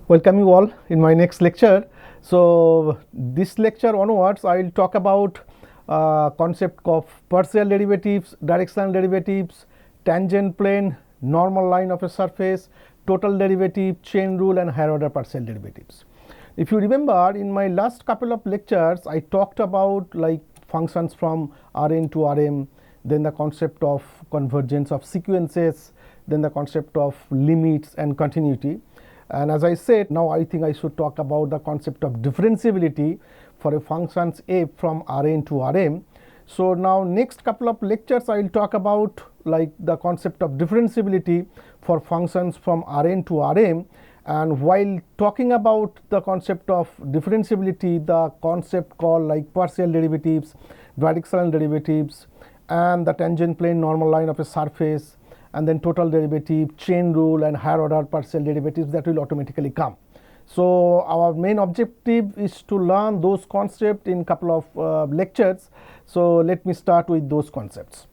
Welcome you all in my next lecture. So this lecture onwards I will talk about concept of partial derivatives, directional derivatives, tangent plane, normal line of a surface, total derivative, chain rule and higher order partial derivatives. If you remember, in my last couple of lectures I talked about like functions from Rn to Rm, then the concept of convergence of sequences, then the concept of limits and continuity. And as I said, now I think I should talk about the concept of differentiability for a functions f from Rn to Rm. So now next couple of lectures I will talk about like the concept of differentiability for functions from Rn to Rm. And while talking about the concept of differentiability, the concept called like partial derivatives, directional derivatives and the tangent plane normal line of a surface, and then total derivative, chain rule and higher order partial derivatives, that will automatically come. So our main objective is to learn those concepts in couple of lectures. So let me start with those concepts.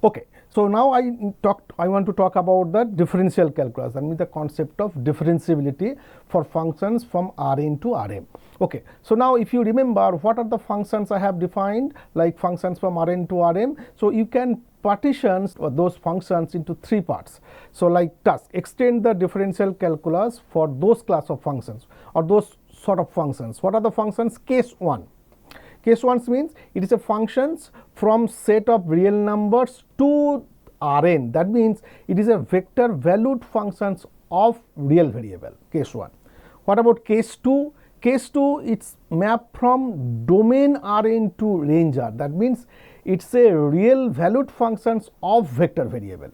Okay. So now I want to talk about the differential calculus, that means the concept of differentiability for functions from Rn to Rm. Okay. So now if you remember, what are the functions I have defined, like functions from Rn to Rm. So you can partition those functions into three parts. So like task, extend the differential calculus for those class of functions or those sort of functions. What are the functions? Case 1. Case 1 means it is a functions from set of real numbers to Rn. That means it is a vector valued functions of real variable. Case 1. What about case 2? Case 2, it's map from domain Rn to range R. That means it's a real valued functions of vector variable.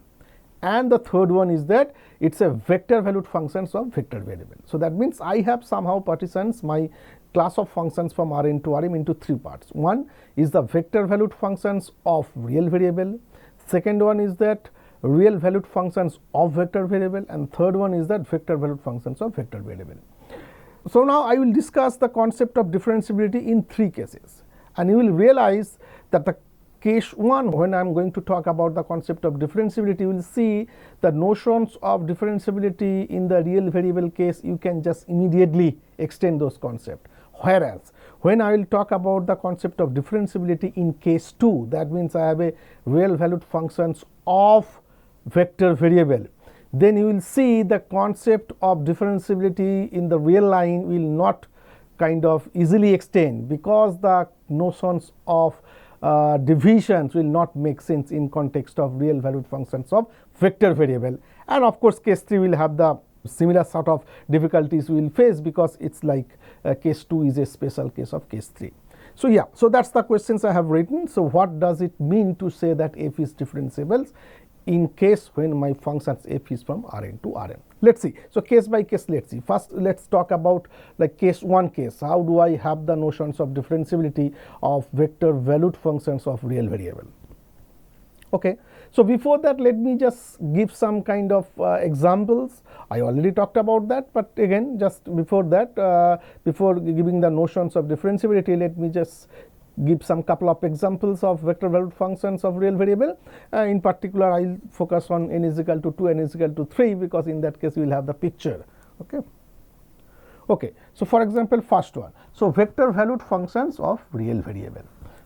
And the third one is that it's a vector valued functions of vector variable. So that means I have somehow partitions my class of functions from Rn to Rm into three parts. One is the vector valued functions of real variable. Second one is that real valued functions of vector variable, and third one is that vector valued functions of vector variable. So now I will discuss the concept of differentiability in three cases, and you will realize that the case 1, when I am going to talk about the concept of differentiability, you will see the notions of differentiability in the real variable case, you can just immediately extend those concepts. Whereas when I will talk about the concept of differentiability in case 2, that means I have a real valued functions of vector variable, then you will see the concept of differentiability in the real line will not kind of easily extend, because the notions of divisions will not make sense in context of real valued functions of vector variable. And of course case 3 will have the similar sort of difficulties we will face, because it's like case 2 is a special case of case 3. So yeah, so that's the questions I have written. So what does it mean to say that f is differentiable in case when my functions f is from Rn to Rm? Let's see. So case by case, let's see. First let's talk about like case 1 case. How do I have the notions of differentiability of vector valued functions of real variable? Okay. So before that, let me just give some kind of examples. I already talked about that, but again just before that, before giving the notions of differentiability, let me just give some couple of examples of vector valued functions of real variable. In particular, I will focus on n is equal to 2, n is equal to 3, because in that case we will have the picture. Okay. Okay. So for example, first one. So vector valued functions of real variable.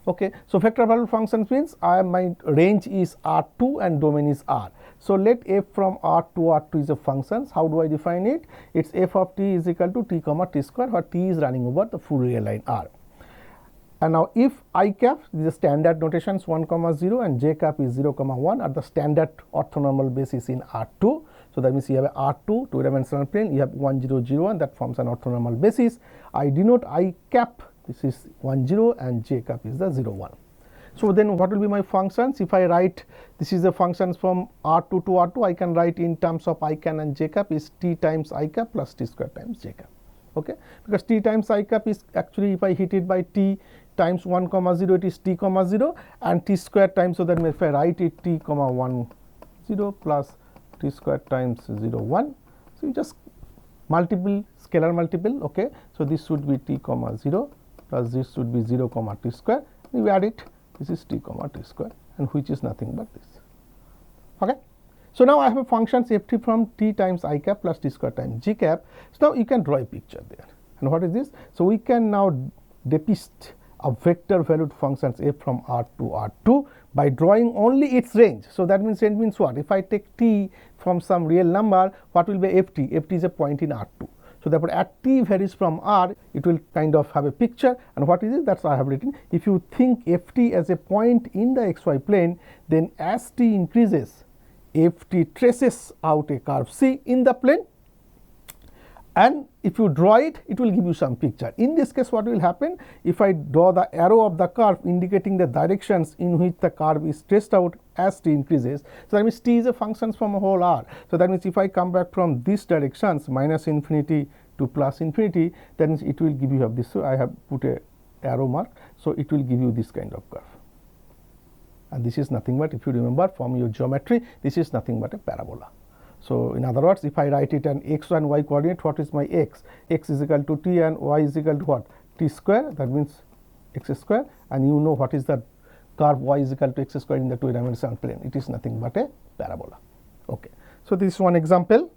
Okay. So vector valued functions means my range is R2 and domain is R. So let f from R to R2 is a functions. How do I define it? It's f of t is equal to t comma t square, where t is running over the full real line R. And now if I cap, these are standard notations 1 comma 0 and j cap is 0 comma 1 are the standard orthonormal basis in R2. So that means you have a R2 two-dimensional plane, you have 1 0 0 1, that forms an orthonormal basis. I denote I cap, this is 1 0 and j cap is the 0 1. So then what will be my functions? If I write this is the functions from R2 to R2, I can write in terms of I can and j cap is t times I cap plus t square times j cap. Okay, because t times I cap is actually, if I hit it by t times 1 comma 0, it is t comma 0, and t square times, so that if I write it t comma 1 0 plus t square times 0 1, so you just multiple scalar multiple. Okay, so this should be t comma 0 plus this should be 0 comma t square, you add it, this is t comma t square, and which is nothing but this. Okay. So now I have a function ft from t times I cap plus t square times g cap. So now you can draw a picture there. And what is this? So we can now depict a vector valued functions f from R to R2 by drawing only its range. So that means what? If I take t from some real number, what will be ft? Ft is a point in R2. So therefore, at t varies from R, it will kind of have a picture. And what is it? That's what I have written. If you think ft as a point in the xy plane, then as t increases, ft traces out a curve C in the plane. And if you draw it, it will give you some picture. In this case, what will happen? If I draw the arrow of the curve indicating the directions in which the curve is traced out as t increases. So that means t is a function from a whole R. So that means if I come back from these directions, minus infinity to plus infinity, that means it will give you this. So I have put a arrow mark. So it will give you this kind of curve. And this is nothing but, if you remember from your geometry, this is nothing but a parabola. So in other words, if I write it an x and y coordinate, what is my x? X is equal to t and y is equal to what? T square, that means x square, and you know what is the curve y is equal to x square in the two-dimensional plane. It is nothing but a parabola. Okay. So this is one example.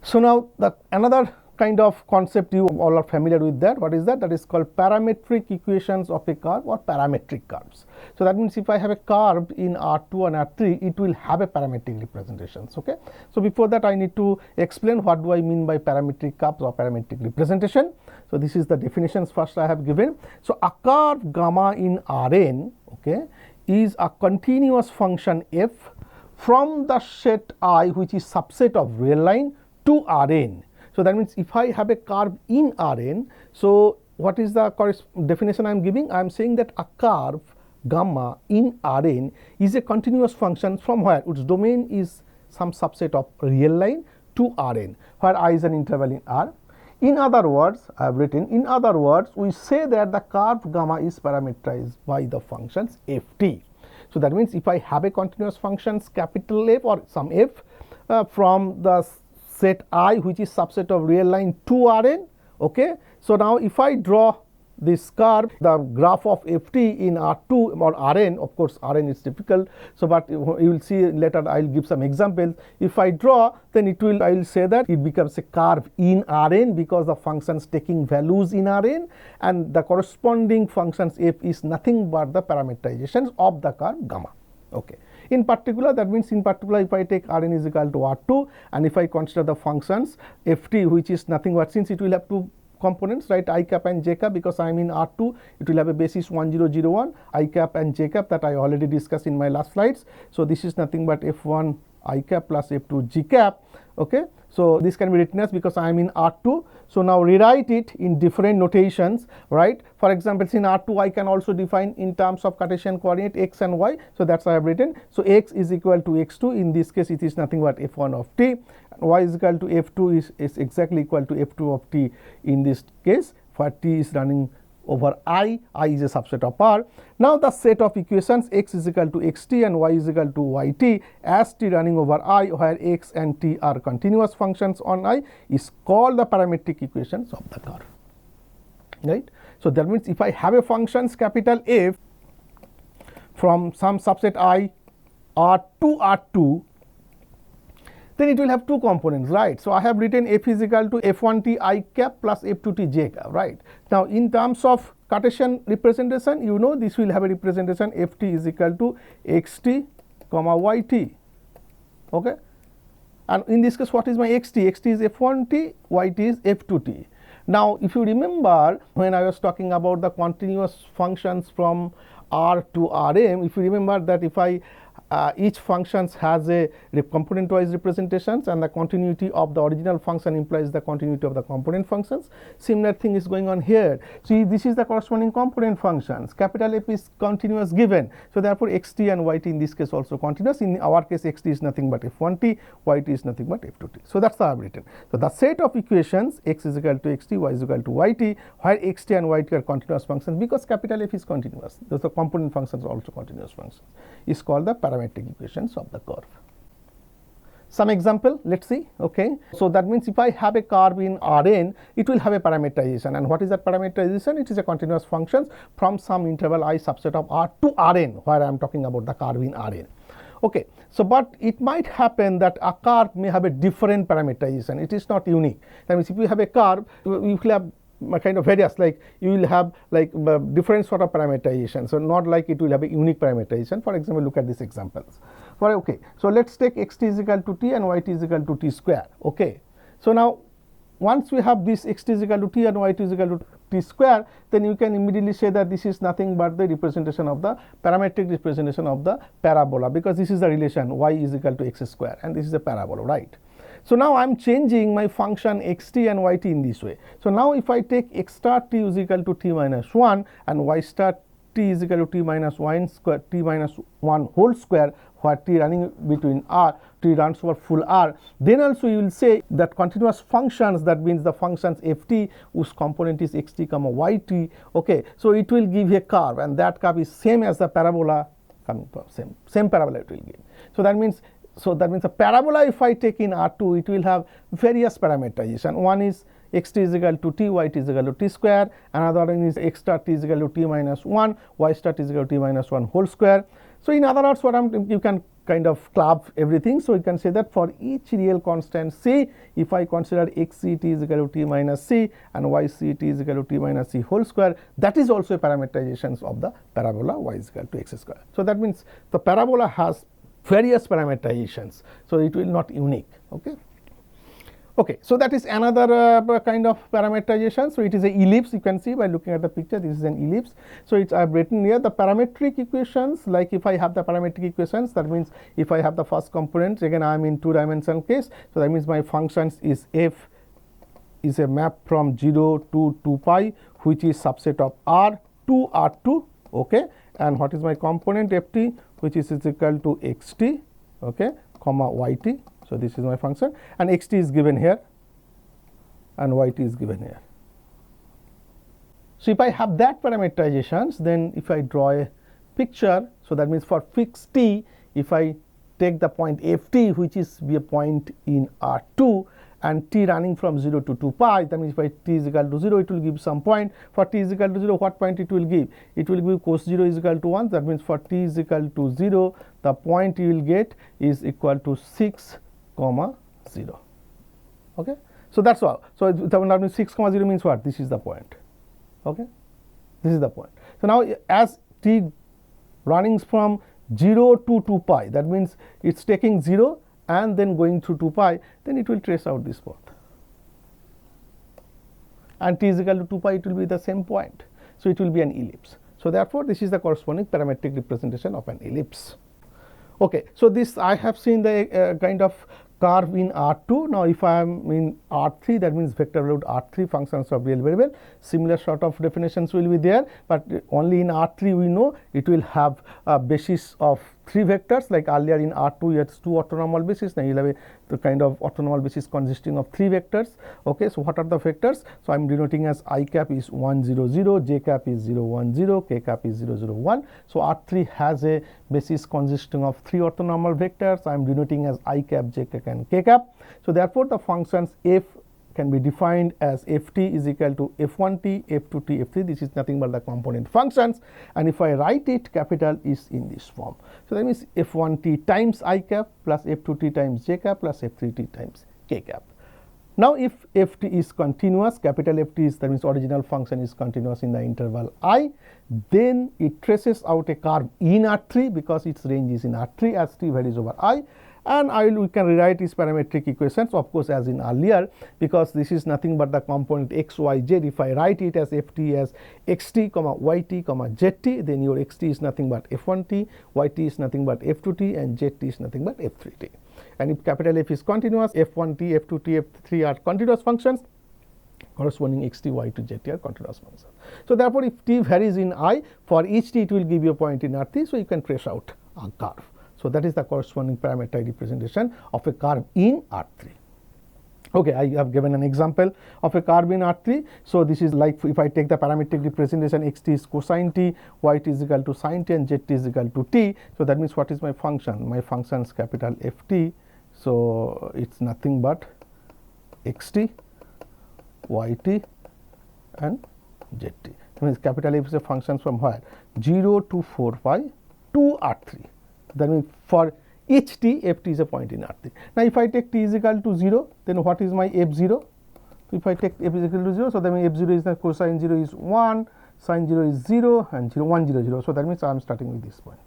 So now another kind of concept you all are familiar with that. What is that? That is called parametric equations of a curve or parametric curves. So that means if I have a curve in R2 and R3, it will have a parametric representations. Okay. So before that, I need to explain what do I mean by parametric curves or parametric representation. So this is the definitions first I have given. So a curve gamma in Rn, okay, is a continuous function f from the set I, which is subset of real line, to Rn. So that means if I have a curve in Rn, so what is the definition I am giving? I am saying that a curve gamma in Rn is a continuous function from where its domain is some subset of real line to Rn, where I is an interval in R. In other words, I have written, in other words, we say that the curve gamma is parameterized by the functions ft. So that means if I have a continuous functions capital F or some f from the set I, which is subset of real line to Rn. Okay. So now if I draw this curve, the graph of ft in R2 or Rn, of course Rn is difficult. So but you will see later, I will give some examples. If I draw, then it will, I will say that it becomes a curve in Rn because the functions taking values in Rn, and the corresponding functions f is nothing but the parameterizations of the curve gamma. Okay. In particular, that means in particular, if I take Rn is equal to R2 and if I consider the functions ft, which is nothing but, since it will have two components, right, I cap and j cap, because I am in R2, it will have a basis 1 0 0 1, I cap and j cap, that I already discussed in my last slides. So this is nothing but f1 I cap plus f2 g cap. Okay. So this can be written as, because I am in R2. So now rewrite it in different notations, right? For example, in R2, I can also define in terms of Cartesian coordinate x and y. So that's why I have written. So x is equal to x2. In this case, it is nothing but f1 of t. And y is equal to f2 is exactly equal to f2 of t in this case, for t is running over I is a subset of R. Now the set of equations x is equal to xt and y is equal to yt as t running over I, where x and t are continuous functions on I, is called the parametric equations of the curve. Right. So that means if I have a functions capital F from some subset I R to R2, then it will have two components, right? So I have written f is equal to f1t I cap plus f2t j cap, right? Now in terms of Cartesian representation, you know this will have a representation ft is equal to xt comma yt. Okay. And in this case, what is my xt? Xt is f1t, yt is f2t. Now if you remember when I was talking about the continuous functions from R to Rm, if you remember that if I each functions has a component wise representations, and the continuity of the original function implies the continuity of the component functions. Similar thing is going on here. See, this is the corresponding component functions. Capital F is continuous given. So therefore xt and yt in this case also continuous. In our case, xt is nothing but f1t, yt is nothing but f2t. So that's how I have written. So the set of equations x is equal to xt, y is equal to yt, where xt and yt are continuous functions, because capital F is continuous. Those are component functions are also continuous functions, is called the parametric equations of the curve. Some example, let's see. Okay. So that means if I have a curve in Rn, it will have a parameterization. And what is that parameterization? It is a continuous functions from some interval I subset of R to Rn, where I am talking about the curve in Rn. Okay, so but it might happen that a curve may have a different parameterization. It is not unique. That means if you have a curve, you will have kind of various, like you will have like different sort of parameterization. So not like it will have a unique parameterization. For example, look at these examples. Okay, so let's take xt is equal to t and yt is equal to t square. Okay, so now once we have this xt is equal to t and yt is equal to t square, then you can immediately say that this is nothing but the representation of the parametric representation of the parabola, because this is the relation y is equal to x square and this is a parabola, right? So now I am changing my function xt and yt in this way. So now if I take x star t is equal to t minus 1 and y star t is equal to t minus 1 square, t minus 1 whole square, where t running between r, t runs over full r, then also you will say that continuous functions, that means the functions ft whose component is xt comma yt, okay, so it will give a curve, and that curve is same as the parabola coming from same parabola it will give. So that means a parabola, if I take in R2, it will have various parameterization. One is xt is equal to t, yt is equal to t square. Another one is x star t is equal to t minus 1, y star t is equal to t minus 1 whole square. So in other words, you can kind of club everything. So you can say that for each real constant c, if I consider xct is equal to t minus c and yct is equal to t minus c whole square, that is also a parameterizations of the parabola y is equal to x square. So that means the parabola has various parameterizations, so it will not unique. Okay. Okay, so that is another kind of parameterization. So it is a ellipse. You can see by looking at the picture, this is an ellipse. So it's I have written here the parametric equations. Like if I have the parametric equations, that means if I have the first component, again I am in 2-dimensional case. So that means my functions is f is a map from 0 to 2 pi, which is subset of r to r2. Okay, and what is my component ft, which is equal to xt, okay, comma yt. So this is my function, and xt is given here and yt is given here. So if I have that parameterizations, then if I draw a picture, so that means for fixed t, if I take the point ft, which is be a point in R2, and t running from 0 to 2 pi, that means if t is equal to 0, it will give some point. For t is equal to 0, what point it will give? It will give cos 0 is equal to 1. That means for t is equal to 0, the point you will get is equal to 6, 0. Okay, so that's all. So that means 6, 0 means what? This is the point. Okay, this is the point. So now as t running from 0 to 2 pi, that means it's taking 0 and then going through 2 pi, then it will trace out this path. And t is equal to 2 pi, it will be the same point. So it will be an ellipse. So therefore, this is the corresponding parametric representation of an ellipse. Okay, so this I have seen the kind of curve in R2. Now if I am in R3, that means vector valued R3 functions of real variable. Similar sort of definitions will be there, but only in R3 we know it will have a basis of 3 vectors. Like earlier in R2 you had 2 orthonormal bases. Now you will have the kind of orthonormal basis consisting of 3 vectors. Okay, so what are the vectors? So I am denoting as I cap is 1 0 0, j cap is 0 1 0, k cap is 0 0 1. So R3 has a basis consisting of 3 orthonormal vectors. I am denoting as I cap, j cap and k cap. So therefore the functions f can be defined as ft is equal to f1t, f2t, f3. This is nothing but the component functions, and if I write it, capital is in this form. So that means f1t times I cap plus f2t times j cap plus f3t times k cap. Now if ft is continuous, capital Ft is, that means original function is continuous in the interval I, then it traces out a curve in R3 because its range is in R3 as t varies over I. And we can rewrite these parametric equations, of course, as in earlier, because this is nothing but the component x, y, z. If I write it as ft as xt, yt, zt, then your xt is nothing but f1t, yt is nothing but f2t, and zt is nothing but f3t. And if capital F is continuous, f1t, f2t, f3 are continuous functions, corresponding xt, y to zt are continuous functions. So therefore, if t varies in I, for each t it will give you a point in R3, so you can trace out a curve. So that is the corresponding parametric representation of a curve in R3. Okay, I have given an example of a curve in R3. So this is like if I take the parametric representation, xt is cosine t, yt is equal to sine t, and zt is equal to t. So that means what is my function? My function is capital Ft. So it's nothing but xt, yt, and zt. That means capital F is a function from where? 0 to 4 pi to R3. That means for each t, ft is a point in R3. Now, if I take t is equal to 0, then what is my f0? If I take f is equal to 0, so that means f0 is the cosine 0 is 1, sine 0 is 0 and 0 1 0 0. So, that means I am starting with this point.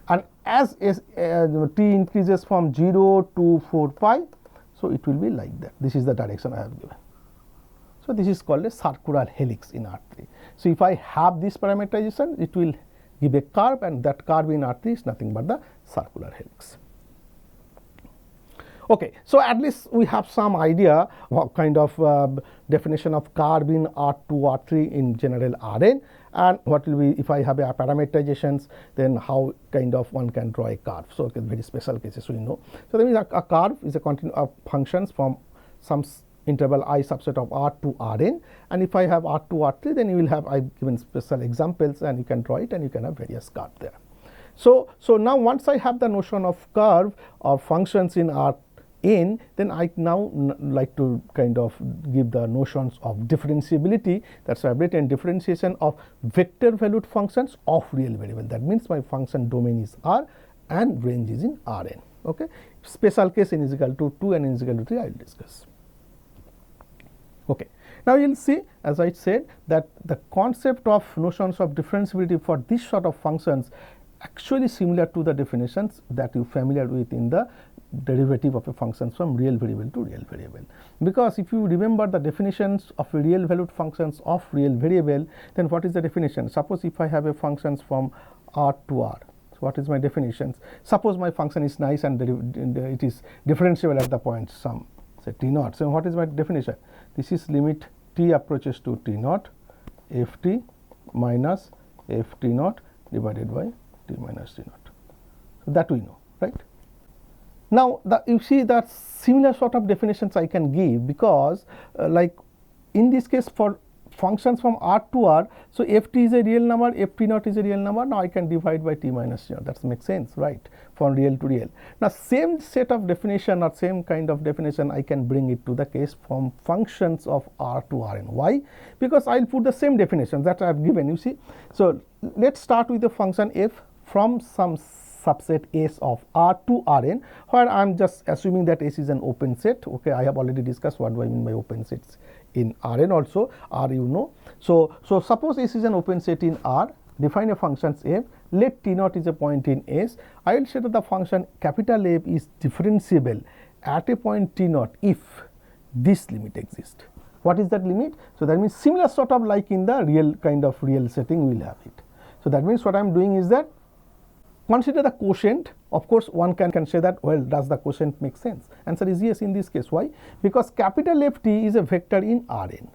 And as t increases from 0 to 4 pi, so it will be like that. This is the direction I have given. So, this is called a circular helix in R3. So, if I have this parameterization, it will give a curve, and that curve in R3 is nothing but the circular helix. Okay, so at least we have some idea what kind of definition of curve in R2, R3 in general Rn, and what will be if I have a parameterizations, then how kind of one can draw a curve. So, okay, very special cases we know. So, that means a curve is a continuum of functions from some interval I subset of R to Rn, and if I have R to R3, then you will have, I have given special examples and you can draw it and you can have various curves there. So, now once I have the notion of curve or functions in Rn, then I now like to kind of give the notions of differentiability. That is why I have written differentiation of vector valued functions of real variable. That means my function domain is R and range is in Rn. Okay. Special case n is equal to 2 and n is equal to 3 I will discuss. Okay. Now, you will see, as I said, that the concept of notions of differentiability for this sort of functions actually similar to the definitions that you are familiar with in the derivative of a function from real variable to real variable. Because if you remember the definitions of real valued functions of real variable, then what is the definition? Suppose if I have a functions from R to R. So, what is my definitions? Suppose my function is nice and it is differentiable at the point some, say t naught. So, what is my definition? This is limit t approaches to t naught ft minus ft naught divided by t minus t naught. So, that we know, right. Now, you see that similar sort of definitions I can give, because like in this case for functions from R to R, so ft is a real number, ft naught is a real number. Now, I can divide by t minus t naught, that makes sense, right, from real to real. Now, same set of definition or same kind of definition I can bring it to the case from functions of R to Rn. Why? Because I will put the same definition that I have given, you see. So, let us start with the function f from some subset S of R to Rn, where I am just assuming that S is an open set. Okay, I have already discussed what do I mean by open sets in Rn also, R you know. So, suppose S is an open set in R, define a function f, let t naught is a point in S. I will say that the function capital F is differentiable at a point t naught if this limit exists. What is that limit? So, that means similar sort of like in the real kind of real setting we will have it. So, that means what I am doing is that consider the quotient. Of course, one can say that, well, does the quotient make sense? Answer is yes in this case. Why? Because capital Ft is a vector in Rn.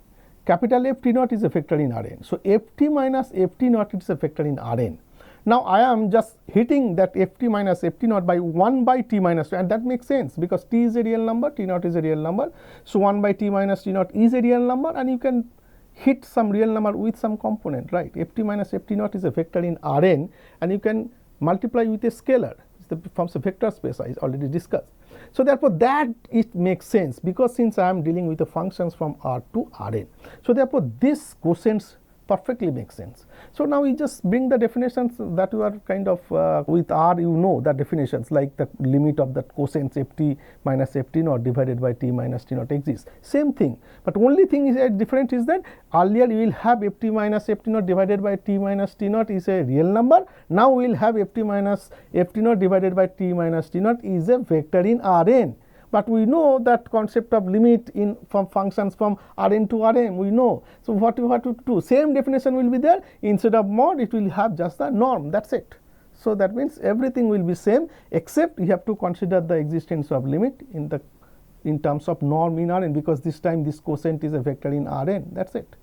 Capital Ft naught is a vector in Rn. So, Ft minus Ft naught is a vector in Rn. Now, I am just hitting that Ft minus Ft naught by 1 by t minus 2, and that makes sense because t is a real number, t naught is a real number. So, 1 by t minus t naught is a real number, and you can hit some real number with some component, right. Ft minus Ft naught is a vector in Rn, and you can multiply with a scalar. It forms a vector space I already discussed. So, therefore, that it makes sense because since I am dealing with the functions from R to Rn. So, therefore, this quotients perfectly makes sense. So, now we just bring the definitions that you are kind of with R, you know the definitions like the limit of that quotient Ft minus Ft naught divided by t minus t naught exists. Same thing, but only thing is different is that earlier you will have Ft minus Ft naught divided by t minus t naught is a real number. Now, we will have Ft minus Ft naught divided by t minus t naught is a vector in Rn. But we know that concept of limit in from functions from Rn to Rm, we know. So, what to do? Same definition will be there, instead of mod it will have just the norm, that is it. So, that means everything will be same, except you have to consider the existence of limit in terms of norm in Rn, because this time this quotient is a vector in Rn, that is it.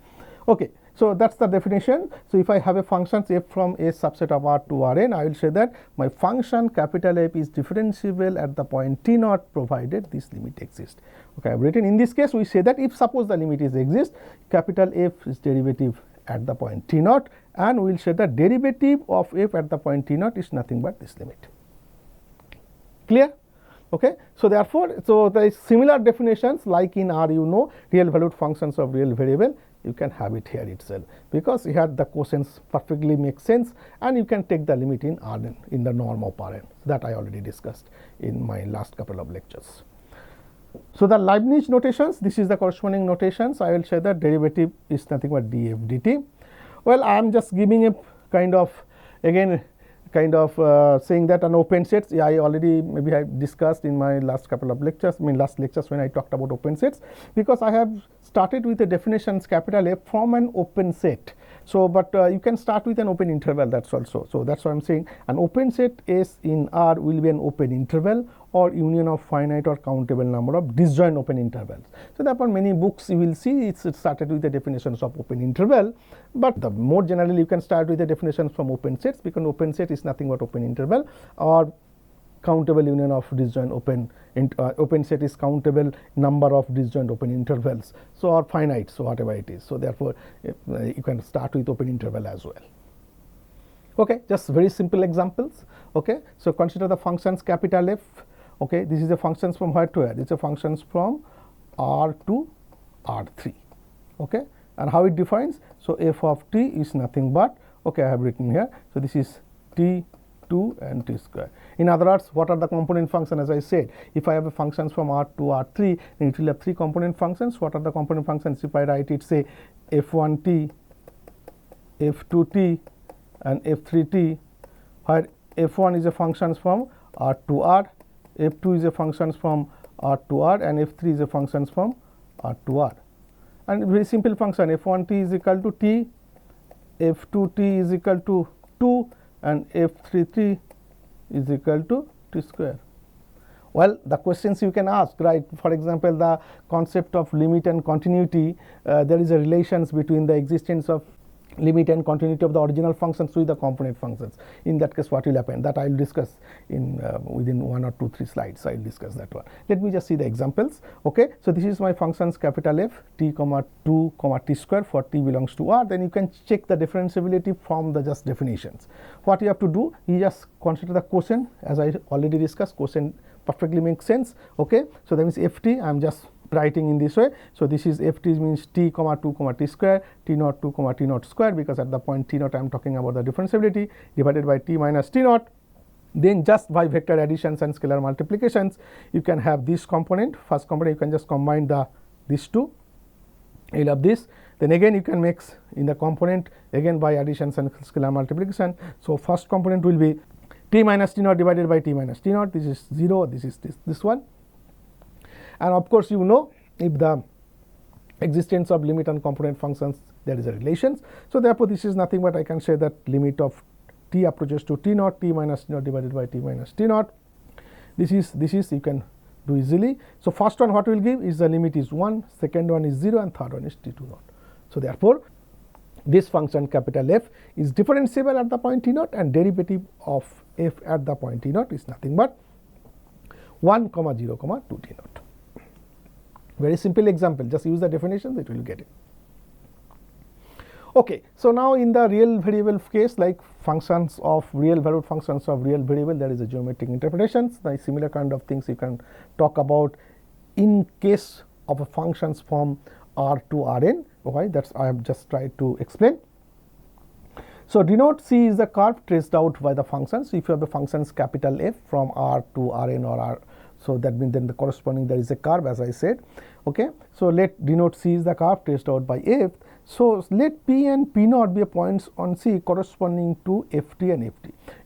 Okay. So, that is the definition. So, if I have a function f from a subset of R to Rn, I will say that my function capital F is differentiable at the point t naught provided this limit exists. Okay, I have written in this case we say that if suppose the limit is exist, capital F is derivative at the point t naught, and we will say that derivative of f at the point t naught is nothing but this limit. Clear? Okay. So, therefore, there is similar definitions like in R you know real valued functions of real variable you can have it here itself, because here the quotients perfectly make sense, and you can take the limit in Rn in the norm of Rn, that I already discussed in my last couple of lectures. So, the Leibniz notations, this is the corresponding notations. I will say that derivative is nothing but df dt. Well, I am just giving a kind of again saying that an open sets, I already maybe I discussed in my last couple of lectures, last lectures when I talked about open sets, because I have started with the definitions capital F from an open set. So, but you can start with an open interval, that's also. So, that is what I am saying, an open set S in R will be an open interval or union of finite or countable number of disjoint open intervals. So, therefore, many books you will see it started with the definitions of open interval, but the more generally you can start with the definitions from open sets, because open set is nothing but open interval or countable union of disjoint open set is countable number of disjoint open intervals, so or finite, so whatever it is. So, therefore, you can start with open interval as well. Okay, just very simple examples. Okay, so consider the functions capital F. Okay, this is the functions from where to where? This is the functions from R to R3. Okay, and how it defines? So, f of t is nothing but, okay, I have written here. So, this is t 2 and t square. In other words, what are the component functions? As I said, if I have a functions from R to R3, then it will have 3 component functions. What are the component functions? If I write it, say f1t, f2t and f3t, where f1 is a functions from R to R, f2 is a functions from R to R, and f3 is a functions from R to R. And very simple function, f1t is equal to t, f2t is equal to 2, and f3t is equal to t square. Well, the questions you can ask, right? For example, the concept of limit and continuity, there is a relations between the existence of limit and continuity of the original functions with the component functions. In that case, what will happen? That I will discuss in within 1 or 2 3 slides. I will discuss that one. Let me just see the examples. Okay, so this is my functions capital F t comma 2 comma t square for t belongs to R. Then you can check the differentiability from the just definitions. What you have to do, you just consider the quotient, as I already discussed. Quotient perfectly makes sense. Okay, so that means ft, I am just writing in this way. So, this is ft means t comma 2 comma t square, t naught 2 comma t naught square, because at the point t naught I am talking about the differentiability, divided by t minus t naught. Then just by vector additions and scalar multiplications, you can have this component, first component, you can just combine these two, you will have this. Then again you can mix in the component again by additions and scalar multiplication. So, first component will be t minus t naught divided by t minus t naught, this is 0, this is this one. And of course, you know, if the existence of limit and component functions, there is a relations. So, therefore, this is nothing but I can say that limit of t approaches to t naught, t minus t naught divided by t minus t naught. This is you can do easily. So, first one what will give is the limit is 1, second one is 0, and third one is t2 naught. So, therefore, this function capital F is differentiable at the point t naught, and derivative of f at the point t naught is nothing but 1 comma 0 comma 2 t naught. Very simple example, just use the definitions, it will get it. Okay, so now in the real variable case, like functions of real valued functions of real variable, there is a geometric interpretations. The similar kind of things you can talk about in case of a functions from R to Rn. Okay, that's I have just tried to explain. So, denote C is the curve traced out by the functions. So, if you have the functions capital F from R to Rn or R, so that means then the corresponding there is a curve, as I said. Okay, so let denote C is the curve traced out by F. So, let P and P naught be a points on C corresponding to Ft and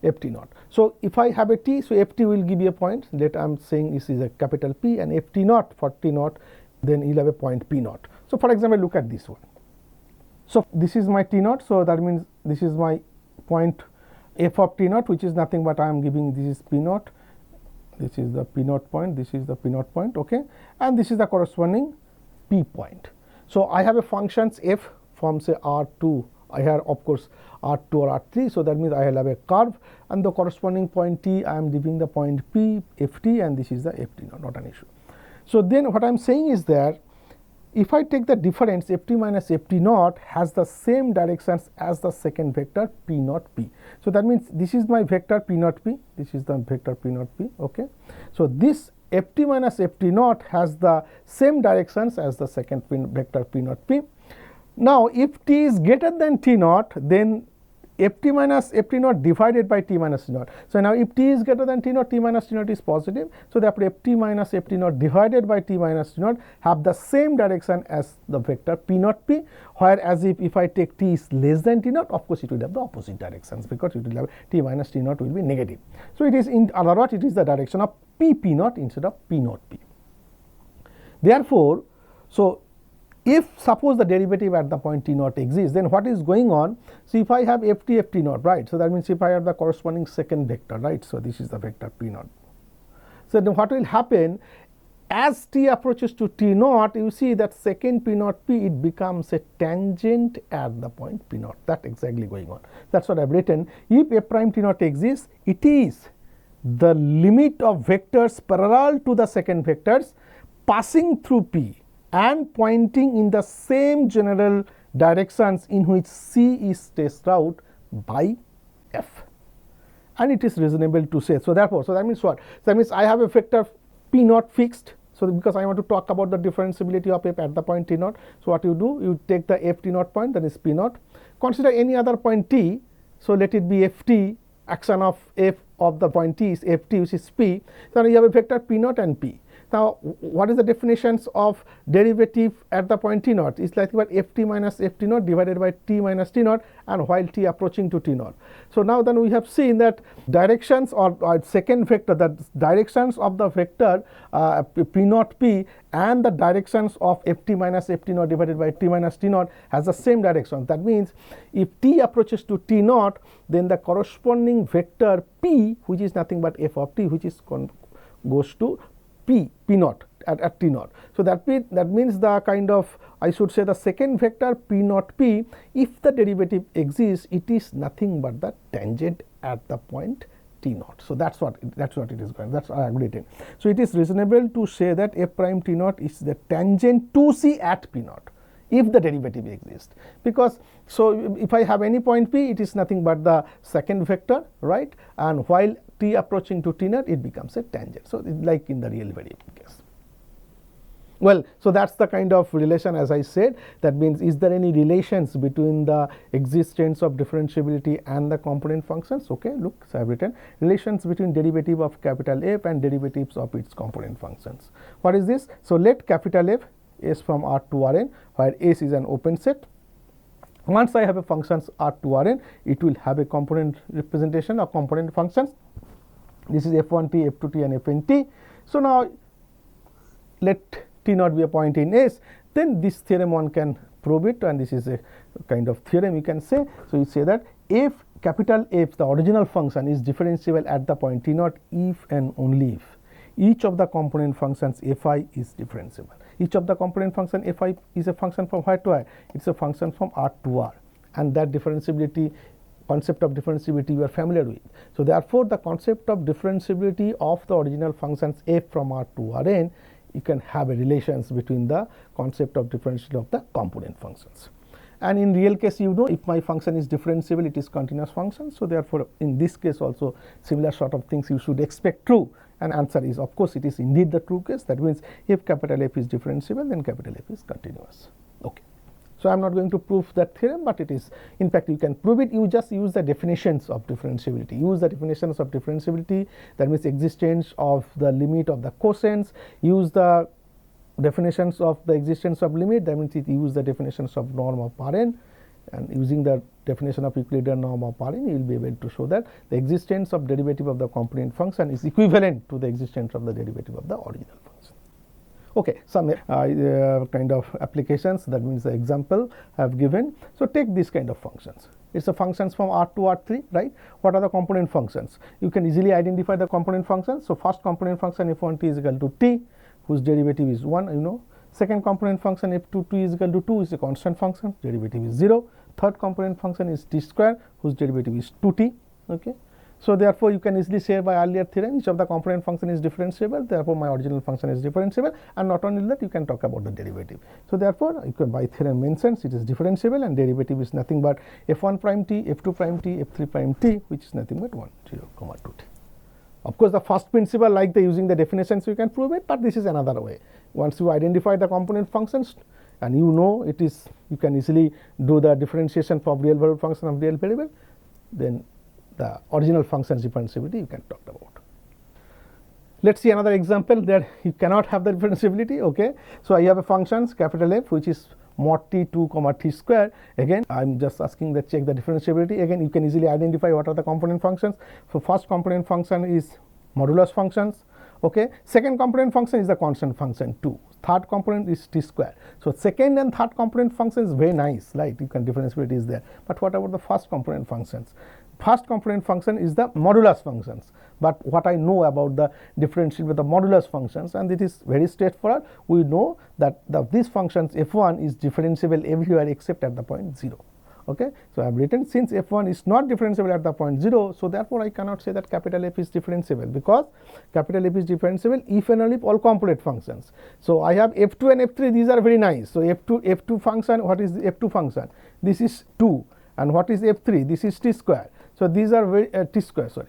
Ft naught. So, if I have a T, so Ft will give you a point. Let I am saying this is a capital P, and Ft naught for T naught, then you will have a point P naught. So, for example, look at this one. So, this is my T naught. So, that means this is my point f of T naught, which is nothing but I am giving this is P naught. This is the P naught point, this is the P naught point, okay, and this is the corresponding P point. So, I have a functions f from say R2, I have of course R2 or R3. So, that means I will have a curve, and the corresponding point T I am giving the point P Ft, and this is the Ft naught, not an issue. So, then what I am saying is that if I take the difference Ft minus Ft naught has the same directions as the second vector P naught P. So, that means this is my vector P naught P, this is the vector P naught P. Okay. So, this Ft minus Ft naught has the same directions as the second vector P naught P. Now, if t is greater than t naught, then ft minus ft naught divided by t minus t naught. So, now if t is greater than t naught, t minus t naught is positive. So, therefore, ft minus ft naught divided by t minus t naught have the same direction as the vector p naught p, whereas if I take t is less than t naught, of course, it will have the opposite directions, because it will have t minus t naught will be negative. So, it is in other words, it is the direction of p naught instead of p naught p. Therefore, so if suppose the derivative at the point t naught exists, then what is going on? So, if I have ft naught, right. So, that means if I have the corresponding second vector, right. So, this is the vector p naught. So, then what will happen as t approaches to t naught, you see that second p naught p, it becomes a tangent at the point p naught. That exactly going on. That is what I have written. If f prime t naught exists, it is the limit of vectors parallel to the second vectors passing through p and pointing in the same general directions in which C is traced out by F, and it is reasonable to say. So, therefore, so that means what? So, that means I have a vector p naught fixed. So, because I want to talk about the differentiability of f at the point t naught. So, what you do? You take the f t naught point, that is p naught. Consider any other point t. So, let it be f t, action of f of the point t is f t, which is p. So, you have a vector p naught and p. Now, what is the definitions of derivative at the point t naught? It's like about f t minus f t naught divided by t minus t naught, and while t approaching to t naught. So, now then we have seen that directions or second vector, the directions of the vector p naught p and the directions of f t minus f t naught divided by t minus t naught has the same direction. That means, if t approaches to t naught, then the corresponding vector p, which is nothing but f of t, which is goes to p naught at t naught. So, that means the kind of, I should say, the second vector p naught p, if the derivative exists, it is nothing but the tangent at the point t naught. So, that is what it is going, that is I agreed in. So, it is reasonable to say that f prime t naught is the tangent to C at p naught, if the derivative exists, because so if I have any point p, it is nothing but the second vector, right, and while t approaching to t naught, it becomes a tangent. So, like in the real variable case. Well, so that is the kind of relation, as I said. That means, is there any relations between the existence of differentiability and the component functions? Okay, look, so I have written relations between derivative of capital F and derivatives of its component functions. What is this? So, let capital F S from R to Rn, where S is an open set. Once I have a functions R to Rn, it will have a component representation of component functions. This is f1t, f2t, and fnt. So, now let t naught be a point in S, then this theorem one can prove it, and this is a kind of theorem you can say. So, you say that if capital F, the original function, is differentiable at the point t naught if and only if each of the component functions fi is differentiable. Each of the component function fi is a function from where to where? It is a function from R to R, and that differentiability, concept of differentiability you are familiar with. So, therefore, the concept of differentiability of the original functions f from R to Rn, you can have a relations between the concept of differentiability of the component functions. And in real case, you know, if my function is differentiable, it is continuous function. So, therefore, in this case also similar sort of things you should expect true, and answer is, of course, it is indeed the true case. That means, if capital F is differentiable, then capital F is continuous. Okay. So, I am not going to prove that theorem, but it is, in fact, you can prove it. You just use the definitions of differentiability. Use the definitions of differentiability, that means existence of the limit of the quotients. Use the definitions of the existence of limit, that means it use the definitions of norm of Rn, and using the definition of euclidean norm of Rn, you will be able to show that the existence of derivative of the component function is equivalent to the existence of the derivative of the original function. Okay, some kind of applications, that means the example I have given. So, take this kind of functions. It is a functions from R to R3, right. What are the component functions? You can easily identify the component functions. So, first component function f1t is equal to t, whose derivative is 1, you know. Second component function f2t is equal to 2, is a constant function, derivative is 0. Third component function is t square, whose derivative is 2t. Okay. So, therefore, you can easily say by earlier theorem, each of the component function is differentiable, therefore, my original function is differentiable, and not only that, you can talk about the derivative. So, therefore, you can by theorem mentions it is differentiable, and derivative is nothing but f1 prime t, f2 prime t, f3 prime t, which is nothing but 1, 0, 2t. Of course, the first principle, like the using the definitions, you can prove it, but this is another way. Once you identify the component functions, and you know it is, you can easily do the differentiation for real valued function of real variable, then the original function's differentiability you can talk about. Let us see another example that you cannot have the differentiability. Okay. So, I have a function capital F which is mod t2 comma t square. Again I am just asking that check the differentiability. Again you can easily identify what are the component functions. So, first component function is modulus functions. Okay. Second component function is the constant function 2. Third component is t square. So, second and third component function is very nice, right, you can differentiability is there, but what about the first component functions? First component function is the modulus functions, but what I know about the differential with the modulus functions, and it is very straightforward. We know that these functions f1 is differentiable everywhere except at the point 0. Okay. So, I have written since f1 is not differentiable at the point 0, so therefore, I cannot say that capital F is differentiable, because capital F is differentiable if and only if all component functions. So, I have f2 and f3, these are very nice. So, f2 function, what is the f2 function? This is 2, and what is f3? This is t square. So, these are very t square, sorry.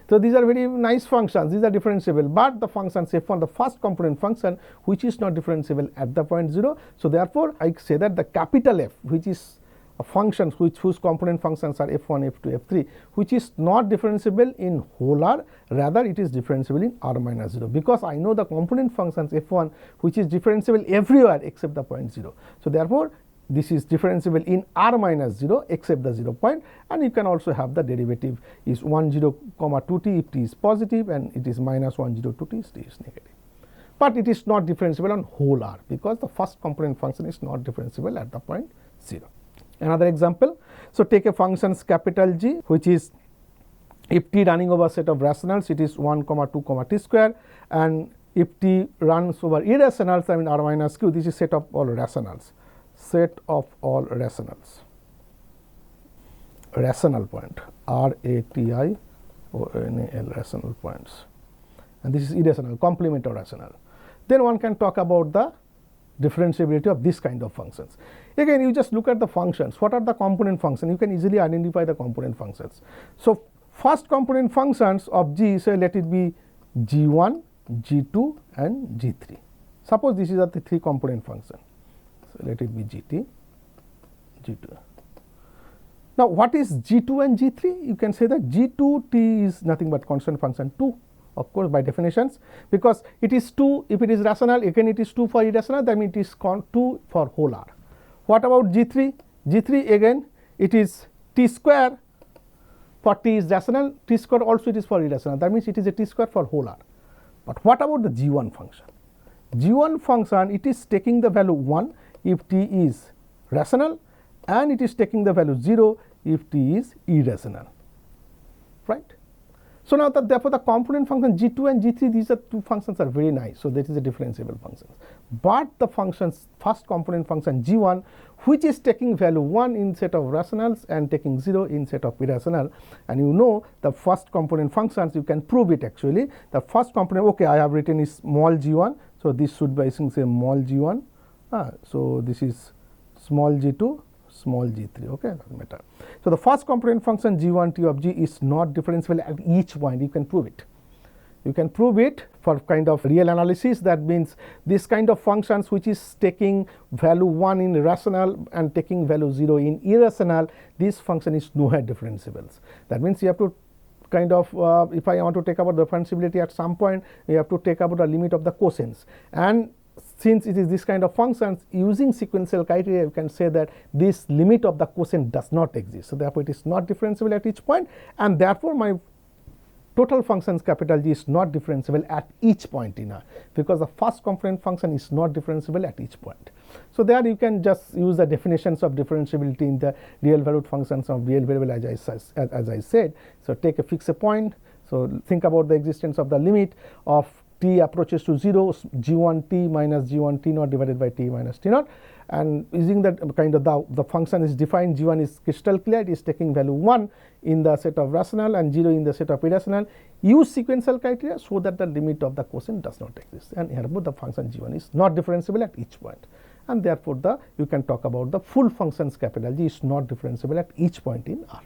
So, these are very nice functions, these are differentiable, but the functions f1, the first component function which is not differentiable at the point 0. So, therefore, I say that the capital F which is a function whose component functions are f1, f2, f3, which is not differentiable in whole R, rather it is differentiable in R minus 0, because I know the component functions f1 which is differentiable everywhere except the point 0. So, therefore, this is differentiable in R minus 0 except the 0 point, and you can also have the derivative is 1 0 comma 2t if t is positive, and it is minus 1 0 2t if t is negative. But it is not differentiable on whole R, because the first component function is not differentiable at the point 0. Another example. So, take a function capital G which is if t running over a set of rationals, it is 1 comma 2 comma t square, and if t runs over irrationals, I mean R minus q, this is set of all rationals. Set of all rationals, rational point, RATI or NAL, rational points, and this is irrational, complement of rational. Then one can talk about the differentiability of this kind of functions. Again, you just look at the functions. What are the component functions? You can easily identify the component functions. So, first component functions of G, say let it be G1, G2 and G3. Suppose this is the three component function. So, let it be Gt, G2. Now, what is G2 and G3? You can say that G2t is nothing but constant function 2, of course, by definitions, because it is 2 if it is rational, again it is 2 for irrational, that means it is 2 for whole R. What about G3? G3 again it is t square, for t is rational, t square also it is for irrational, that means it is a t square for whole R. But what about the G1 function? G1 function, it is taking the value 1 if t is rational, and it is taking the value 0 if t is irrational, right. So, now therefore, the component function G2 and G3, these are two functions are very nice. So, that is a differentiable function, but the functions first component function G1 which is taking value 1 in set of rationals and taking 0 in set of irrational, and you know the first component functions, you can prove it actually. The first component, okay, I have written is small g1. So, this should be, I think, say small g1. So, this is small g2, small g3, okay, doesn't matter. So, the first component function g1 t of g is not differentiable at each point, you can prove it. You can prove it for kind of real analysis, that means this kind of functions which is taking value 1 in rational and taking value 0 in irrational, this function is nowhere differentiables. That means you have to kind of if I want to take about differentiability at some point, you have to take about the limit of the quotients, and since it is this kind of functions, using sequential criteria, you can say that this limit of the quotient does not exist. So, therefore, it is not differentiable at each point, and therefore, my total functions capital G is not differentiable at each point in R, because the first component function is not differentiable at each point. So, there you can just use the definitions of differentiability in the real valued functions of real variable as I said. So, take a fix a point. So, think about the existence of the limit of t approaches to 0, g1t minus g1t naught divided by t minus t naught, and using that kind of the function is defined, g1 is crystal clear, it is taking value 1 in the set of rational and 0 in the set of irrational. Use sequential criteria so that the limit of the quotient does not exist, and hereby the function g1 is not differentiable at each point, and therefore, you can talk about the full functions capital G is not differentiable at each point in R.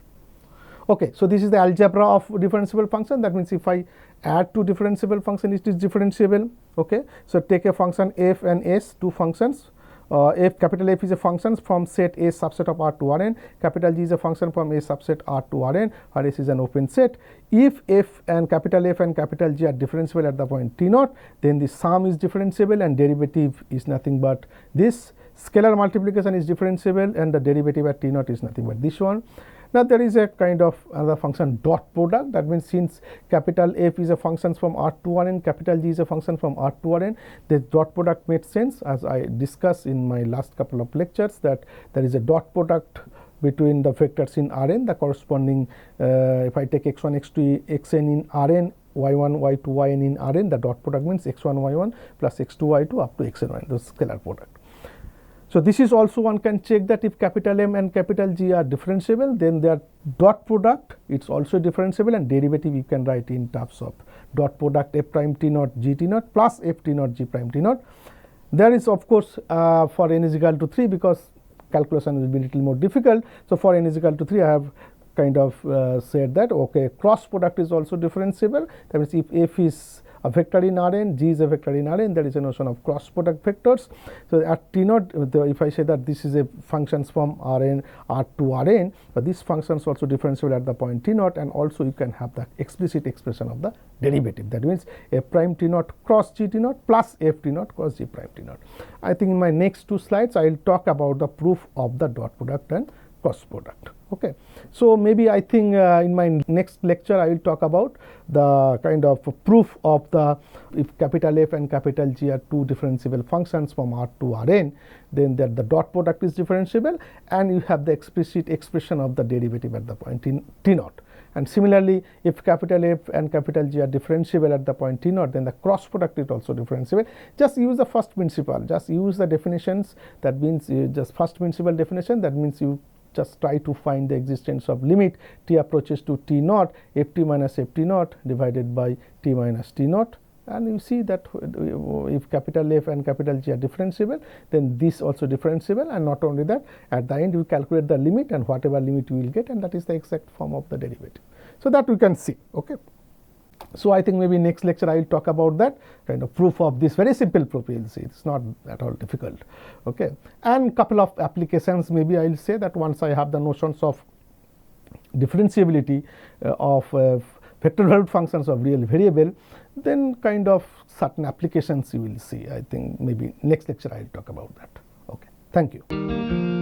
Okay, so this is the algebra of differentiable function. That means if I add two differentiable function, it is differentiable. Okay, so take a function f and s, two functions. Capital F is a function from set A subset of R to Rn, capital G is a function from A subset R to Rn, where S is an open set. If F and capital G are differentiable at the point t naught, then the sum is differentiable and derivative is nothing but this. Scalar multiplication is differentiable and the derivative at t naught is nothing but this one. Now, there is a kind of another function dot product. That means since capital F is a function from R to Rn, capital G is a function from R to Rn, the dot product made sense, as I discussed in my last couple of lectures, that there is a dot product between the vectors in Rn, the corresponding if I take x1 x2 xn in Rn, y1 y2 yn in Rn, the dot product means x1 y1 plus x2 y2 up to xn yn, the scalar product. So, this is also one can check that if capital M and capital G are differentiable, then their dot product it's also differentiable, and derivative you can write in terms of dot product f prime t naught g t naught plus f t naught g prime t naught. There is of course for n is equal to 3, because calculation will be a little more difficult. So, for n is equal to 3 I have kind of said that okay, cross product is also differentiable. That means if f is a vector in Rn, G is a vector in Rn, there is a notion of cross product vectors. So, at t naught, if I say that this is a functions from Rn R to Rn, but this function is also differentiable at the point t naught, and also you can have the explicit expression of the derivative. That means f prime t naught cross g t naught plus f t naught cross g prime t naught. I think in my next two slides I will talk about the proof of the dot product and cross product. Okay. So, maybe I think in my next lecture I will talk about the kind of proof of the if capital F and capital G are two differentiable functions from R to Rn, then that the dot product is differentiable and you have the explicit expression of the derivative at the point in t naught. And similarly, if capital F and capital G are differentiable at the point t naught, then the cross product is also differentiable. Just use the first principle, just use the definitions. That means just first principle definition, that means you just try to find the existence of limit t approaches to t naught, f t minus f t naught divided by t minus t naught, and you see that if capital F and capital G are differentiable, then this also differentiable, and not only that, at the end you calculate the limit and whatever limit you will get, and that is the exact form of the derivative. So, that we can see. Okay. So, I think maybe next lecture I will talk about that kind of proof of this very simple proof. You will see it is not at all difficult. Okay. And couple of applications, maybe I will say that once I have the notions of differentiability of vector valued functions of real variable, then kind of certain applications you will see. I think maybe next lecture I will talk about that. Okay. Thank you.